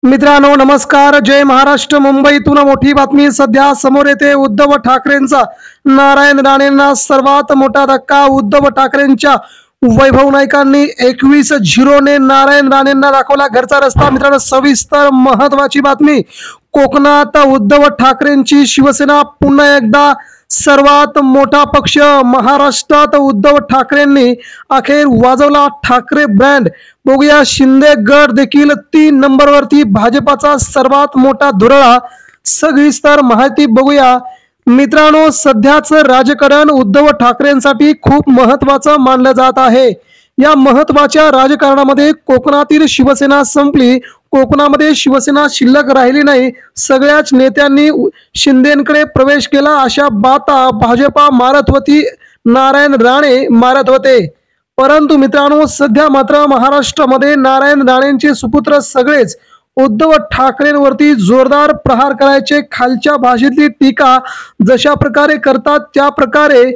मित्रांनो नमस्कार, जय महाराष्ट्र। मुंबईतून मोठी बातमी सध्या समोर येते। उद्धव ठाकरेंचा नारायण राणेंना सर्वात मोठा धक्का। उद्धव ठाकरेंच्या वैभव नाईकांनी 21-0 ने नारायण राणेंना दाखवला घरचा रस्ता। मित्रांनो सविस्तर महत्वाची बातमी। कोकणात उद्धव ठाकरेंची शिवसेना पुन्हा एकदा सर्वात मोठा पक्ष। महाराष्ट्रात उद्धव ठाकरेंनी अखेर वाजवला ठाकरे ब्रँड। बघूया शिंदे गट देखील 3 नंबरवरती भाजपाचा सर्वात मोठा धुरळा। सविस्तर माहिती बघूया। मित्रांनो सध्याचं राजकारण उद्धव ठाकरेंसाठी खूप महत्त्वाचं मानलं जात आहे। या महत्त्वाच्या राजकारणामध्ये कोकणातील शिवसेना संपली, कोकणामध्ये शिवसेना शिल्लक राहिली नाही। सगळ्याच नेत्यांनी शिंदेंकडे प्रवेश केला अशा बाता भाजपा मारत होती, नारायण राणे मारत होते। परंतु मित्रांनो सध्या मात्र महाराष्ट्रामध्ये नारायण राणेंचे सुपुत्र सगळेच उद्धव ठाकरेंवरती जोरदार प्रहार करायचे। खालच्या भाषेतली टीका जशा प्रकारे करतात त्या प्रकारे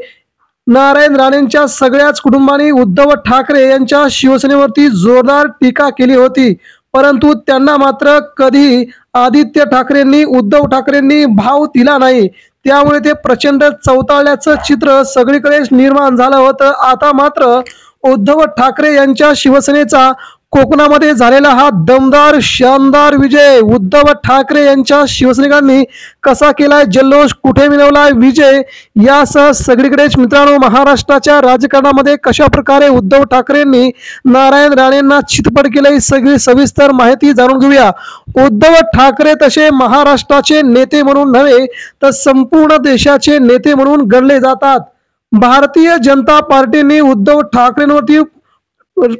नारायण राणेंच्या सगळ्याच कुटुंबांनी उद्धव ठाकरे यांच्या शिवसेनेवरती जोरदार टीका केली होती। परंतु त्यांना मात्र कधी आदित्य ठाकरेंनी उद्धव ठाकरेंनी भाव दिला नाही, त्यामुळे ते प्रचंड चवताळल्याचं चित्र सगळीकडे निर्माण झालं होतं। आता मात्र उद्धव ठाकरे यांच्या शिवसेनेचा कोकणामध्ये झालेला हा दमदार शानदार विजय। उद्धव ठाकरे यांच्या शिवसैनिकांनी कसा केलाय जल्लोष, कुठे मिळवलाय विजय, यासह सगळीकडेच मित्रांनो महाराष्ट्राच्या राजकारणामध्ये कशा प्रकारे उद्धव ठाकरेंनी नारायण राणेंना चितपट केलंय सगळी सविस्तर माहिती जाणून घेऊया। उद्धव ठाकरे तसे महाराष्ट्राचे नेते म्हणून नव्हे तर संपूर्ण देशाचे नेते म्हणून गणले जातात। भारतीय जनता पार्टीने उद्धव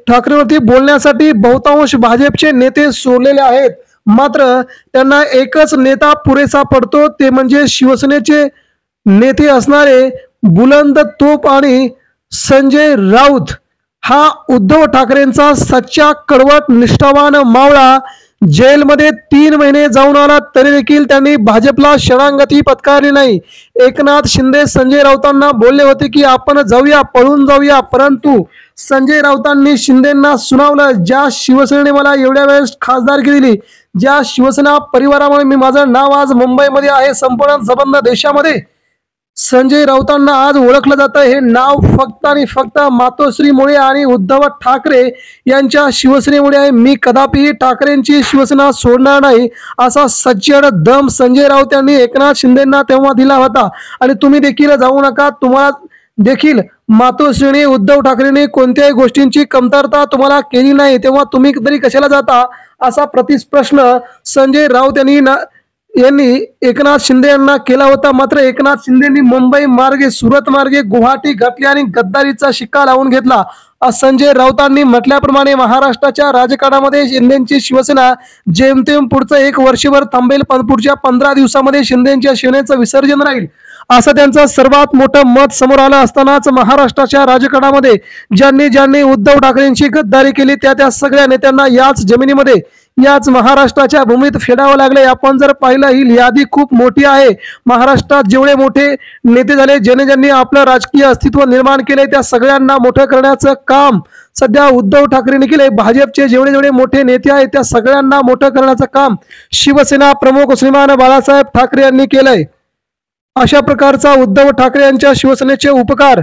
ठाकरेंवरती बोलण्यासाठी बहुतांश भाजपचे नेते सोडलेले आहेत। मात्र त्यांना एकच नेता पुरेसा पडतो, ते म्हणजे शिवसेनेचे नेते असणारे बुलंद तोप आणि संजय राऊत। हा उद्धव ठाकरेंचा सच्चा कडवट निष्ठावान मावळा जेलमध्ये 3 महिने जाऊन आला तरी देखील त्यांनी भाजपला शरणागती पत्करली नाही। एकनाथ शिंदे संजय राऊतांना बोलले होते की आपण जाऊया, पळून जाऊया, परंतु संजय राऊतांनी शिंदेंना सुनावलं, ज्या शिवसेनेने मला एवढ्या वेळेस खासदारकी दिली, ज्या शिवसेना परिवारामुळे मी माझं नाव आज मुंबईमध्ये आहे, संपूर्ण संबंध देशामध्ये संजय राऊतांना आज ओळखलं जातं। हे नाव फक्त आणि फक्त मातोश्रीमुळे आणि उद्धव ठाकरे यांच्या शिवसेनेमुळे आहे। मी कदापि ठाकरेंची शिवसेना सोडणार नाही असा सज्जड दम संजय राऊत यांनी एकनाथ शिंदेंना तेव्हा दिला होता। आणि तुम्ही देखील जाऊ नका, तुम्हाला देखील मातोश्रीने उद्धव ठाकरेंनी कोणत्याही गोष्टींची कमतरता तुम्हाला केली नाही, तेव्हा तुम्ही तरी कशाला जाता असा प्रतिप्रश्न संजय राऊत यांनी एकनाथ शिंदे यांना केला होता। मात्र एकनाथ शिंदेंनी मुंबई मार्गे सुरत मार्गे गुवाहाटी घातली आणि गद्दारीचा शिक्का लावून घेतला। संजय राऊतांनी म्हटल्याप्रमाणे महाराष्ट्राच्या राजकारणामध्ये शिंदेची शिवसेना जेमतेम पुढचं 1 वर्षभर थांबेल, पण पुढच्या 15 दिवसामध्ये शिंदेच्या शिवसेनेचं विसर्जन राहील असं त्यांचं सर्वात मोठं मत समोर आलं असतानाच महाराष्ट्राच्या राजकारणामध्ये ज्यांनी उद्धव ठाकरेंची गद्दारी केली त्या सगळ्या नेत्यांना याच जमिनीमध्ये याच महाराष्ट्राच्या भूमीत फेडावं लागले। आपण जर पाहिलं ही यादी खूप मोठी आहे। महाराष्ट्रात जेवढे मोठे नेते झाले, ज्यांनी आपलं राजकीय अस्तित्व निर्माण केले, त्या सगळ्यांना मोठं करण्याचं काम सध्या उद्धव ठाकरेंनी केले। भाजपचे जेवढे मोठे नेते आहेत त्या सगळ्यांना मोठं करण्याचं काम शिवसेना प्रमुख श्रीमान बाळासाहेब ठाकरे यांनी केलंय। अशा प्रकारचा उद्धव ठाकरे यांच्या शिवसेनेचे उपकार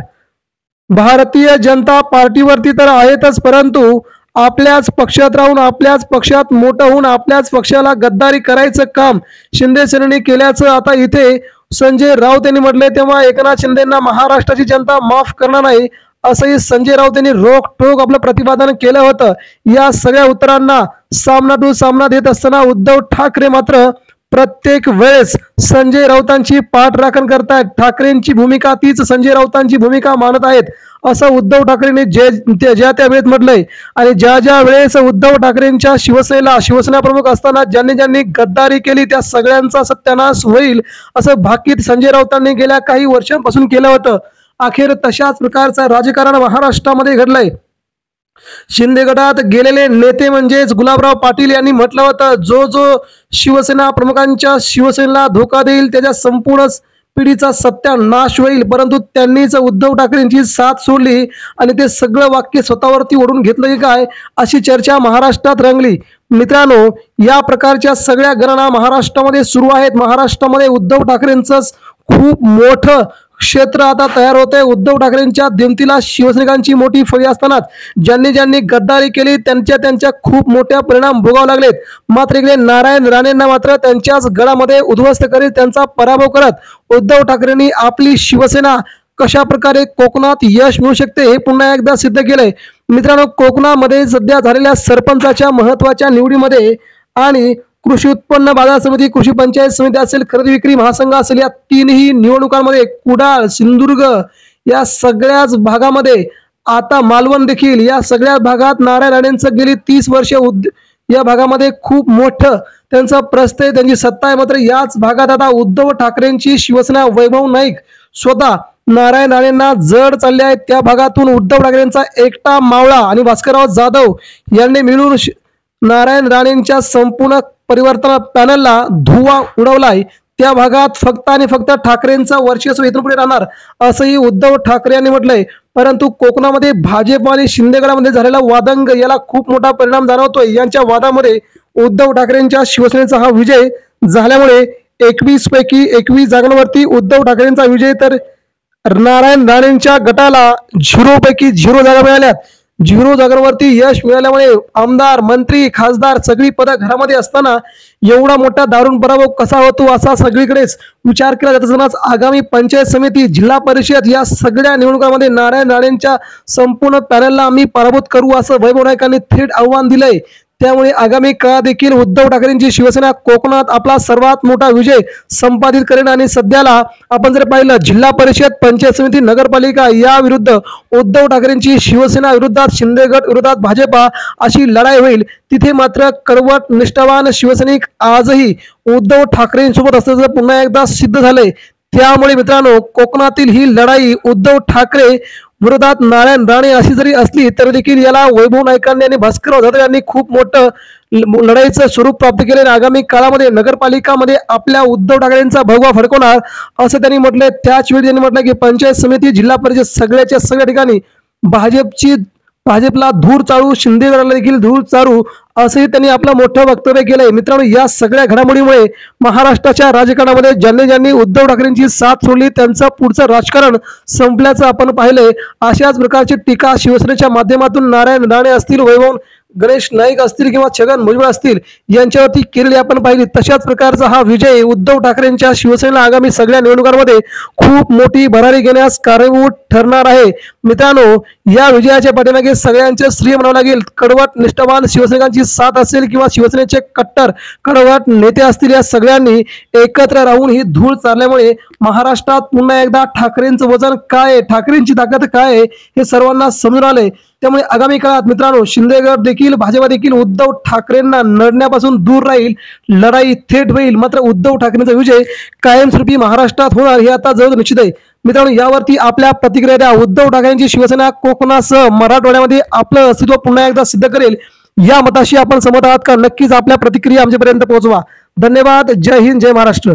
भारतीय जनता पार्टीवरती तर आहेतच, परंतु आपल्याच पक्षात राहून आपल्याच पक्षात मोठं होऊन आपल्याच पक्षाला गद्दारी करायचं काम शिंदे सेनेने केल्याचं आता इथे संजय राऊत यांनी म्हटलंय। तेव्हा एकनाथ शिंदेंना महाराष्ट्राची जनता माफ करणार नाही असंही संजय राऊत यांनी रोखठोक आपलं प्रतिपादन केलं होतं। या सगळ्या उत्तरांना सामना टू सामना देत असताना उद्धव ठाकरे मात्र प्रत्येक वेळेस संजय राऊतांची पाठराखण करतायत। ठाकरेंची भूमिका तीच संजय राऊतांची भूमिका मानत आहेत असं उद्धव ठाकरेंनी ज्या त्या वेळेत म्हटलंय। आणि ज्या वेळेस उद्धव ठाकरेंच्या शिवसेना प्रमुख असताना ज्यांनी गद्दारी केली त्या सगळ्यांचा सत्यानाश होईल असं भाकीत संजय राऊतांनी गेल्या काही वर्षांपासून केलं होतं। अखेर तशाच प्रकारचं राजकारण महाराष्ट्रामध्ये घडलंय। शिंदे गटात गेलेले नेते म्हणजेच गुलाबराव पाटील यांनी म्हटलं होतं, जो शिवसेना प्रमुखांच्या शिवसेनेला धोका देईल त्याच्या संपूर्ण पिढीचा सत्यानाश होईल। परंतु त्यांनीच उद्धव ठाकरेंची साथ सोडली आणि ते सगळं वाक्य स्वतःवरती ओढून घेतलं की काय अशी चर्चा महाराष्ट्रात रंगली। मित्रांनो, या प्रकारच्या सगळ्या गणना महाराष्ट्रामध्ये सुरू आहेत. महाराष्ट्रामध्ये उद्धव ठाकरेंचंच खूप मोठं क्षेत्र आता तयार होत आहे. उद्धव ठाकरेंच्या दिमतीला शिवसैनिकांची मोठी फळी असतानाच ज्यांनी ज्यांनी गद्दारी केली त्यांच्या खूप मोठ्या परिणाम भोगावे लागलेत. मात्र इकडे नारायण राणेंना मात्र त्यांच्याच गडामध्ये उद्ध्वस्त करीत त्यांचा पराभव करत उद्धव ठाकरेंनी आपली शिवसेना कशा प्रकारे कोकणात यश मिळू शकते हे पुन्हा एकदा सिद्ध केलंय. मित्रांनो, कोकणामध्ये सध्या झालेल्या सरपंचाच्या महत्वाच्या निवडीमध्ये आणि कृषी उत्पन्न बाजार समिती, कृषी पंचायत समिती असेल, खरेदी विक्री महासंघ असेल, या तीनही निवडणुकांमध्ये कुडाळ, सिंधुदुर्ग या सगळ्याच भागामध्ये, आता मालवण देखील, या सगळ्या भागात नारायण राणेंचं गेली 30 वर्षे या भागामध्ये खूप मोठं त्यांचं प्रस्थ आहे, त्यांची सत्ता आहे. मात्र याच भागात आता उद्धव ठाकरेंची शिवसेना वैभव नाईक स्वतः नारायण राणेंना जड चालले आहेत. त्या भागातून उद्धव ठाकरेंचा एकटा मावळा आणि भास्करराव जाधव यांनी मिळून नारायण राणेंच्या संपूर्ण परिवर्तन पॅनलला धुवा उडवलाय. त्या भागात फक्त आणि फक्त ठाकरेंचा वर्चस्व इथून पुढे राहणार असंही उद्धव ठाकरे यांनी म्हटलंय. परंतु कोकणामध्ये भाजप आणि शिंदेगडामध्ये झालेला वादंग याला खूप मोठा परिणाम जाणवतोय. यांच्या वादामध्ये उद्धव ठाकरेंच्या शिवसेनेचा हा विजय झाल्यामुळे 21 पैकी 21 जागांवरती उद्धव ठाकरेंचा विजय, तर नारायण राणेंच्या गटाला 0 पैकी 0 जागा मिळाल्यात. 0 जागांवरती यश मिळाल्यामुळे आमदार, मंत्री, खासदार सगळी पदं घरामध्ये असताना एवढा मोठा दारुण पराभव कसा होतो असा सगळीकडेच विचार केला जात असतानाच आगामी पंचायत समिती, जिल्हा परिषद या सगळ्या निवडणुकांमध्ये नारायण राणेंच्या संपूर्ण पॅनलला आम्ही पराभूत करू असं वैभव नाईकांनी थेट आव्हान दिलंय. त्यामुळे आगामी काळात देखील उद्धव ठाकरेंची शिवसेना कोकणात आपला सर्वात मोठा विजय संपादित करेल. आणि सध्याला आपण जर पाहिलं, जिल्हा परिषद, पंचायत समिती, नगरपालिका या विरुद्ध उद्धव ठाकरेंची शिवसेना विरोधात शिंदेगड विरोधात भाजपा अशी लढाई होईल. तिथे मात्र कडवट निष्ठावान शिवसैनिक आजही उद्धव ठाकरेंसोबत असल्याचं पुन्हा एकदा सिद्ध झालंय. त्यामुळे मित्रांनो, कोकणातील ही लढाई उद्धव ठाकरे विरोधात नारायण राणे अशी जरी असली तरी देखील याला वैभव नाईकांनी आणि भास्करराव जाधव यांनी खूप मोठं लढाईचं स्वरूप प्राप्त केले. आगामी काळामध्ये नगरपालिकामध्ये आपल्या उद्धव ठाकरेंचा भगवा फडकवणार असं त्यांनी म्हटलंय. त्याच वेळी त्यांनी म्हटलं की पंचायत समिती, जिल्हा परिषद सगळ्याच्या सगळ्या ठिकाणी भाजपला धूर चालू, शिंदेगडाला देखील धूर चालू असंही त्यांनी आपलं मोठं वक्तव्य केलंय. मित्रांनो, या सगळ्या घडामोडीमुळे महाराष्ट्राच्या राजकारणामध्ये ज्यांनी उद्धव ठाकरेंची साथ सोडली त्यांचं पुढचं राजकारण संपल्याचं आपण पाहिलंय. अशाच प्रकारची टीका शिवसेनेच्या माध्यमातून नारायण राणे असतील, वैभव गणेश नाईक असतील किंवा छगन भुजबळ असतील यांच्यावरती केलेली आपण पाहिली. तशाच प्रकारचा हा विजय उद्धव ठाकरेंच्या शिवसेनेला आगामी सगळ्या निवडणुकांमध्ये खूप मोठी भरारी घेण्यास कारणीभूत ठरणार आहे. मित्रांनो, या विजयाच्या पाठीमागे सगळ्यांचे श्रेय म्हणावं लागेल. कडवट निष्ठावान शिवसैनिकांची साथ असेल किंवा शिवसेनेचे कट्टर कडवट नेते असतील, या सगळ्यांनी एकत्र राहून ही धूळ चालल्यामुळे महाराष्ट्रात पुन्हा एकदा ठाकरेंचं वजन काय आहे, ठाकरेंची ताकद काय आहे हे सर्वांना समजून आले. त्यामुळे आगामी काळात मित्रांनो, शिंदेगड देखील, भाजपा देखील उद्धव ठाकरेंना लढण्यापासून दूर राहील. लढाई थेट होईल. मात्र उद्धव ठाकरेंचा विजय कायमस्वरूपी महाराष्ट्रात होणार हे आता जवळ निश्चित आहे. मित्रांनो, यावरती आपल्या प्रतिक्रिया द्या. उद्धव ठाकरेंची शिवसेना कोकणासह मराठवाड्यामध्ये आपलं अस्तित्व पुन्हा एकदा सिद्ध करेल या मताशी आपण सहमत आहात का? नक्कीच आपल्या प्रतिक्रिया आमच्यापर्यंत पोहोचवा. धन्यवाद. जय हिंद, जय महाराष्ट्र.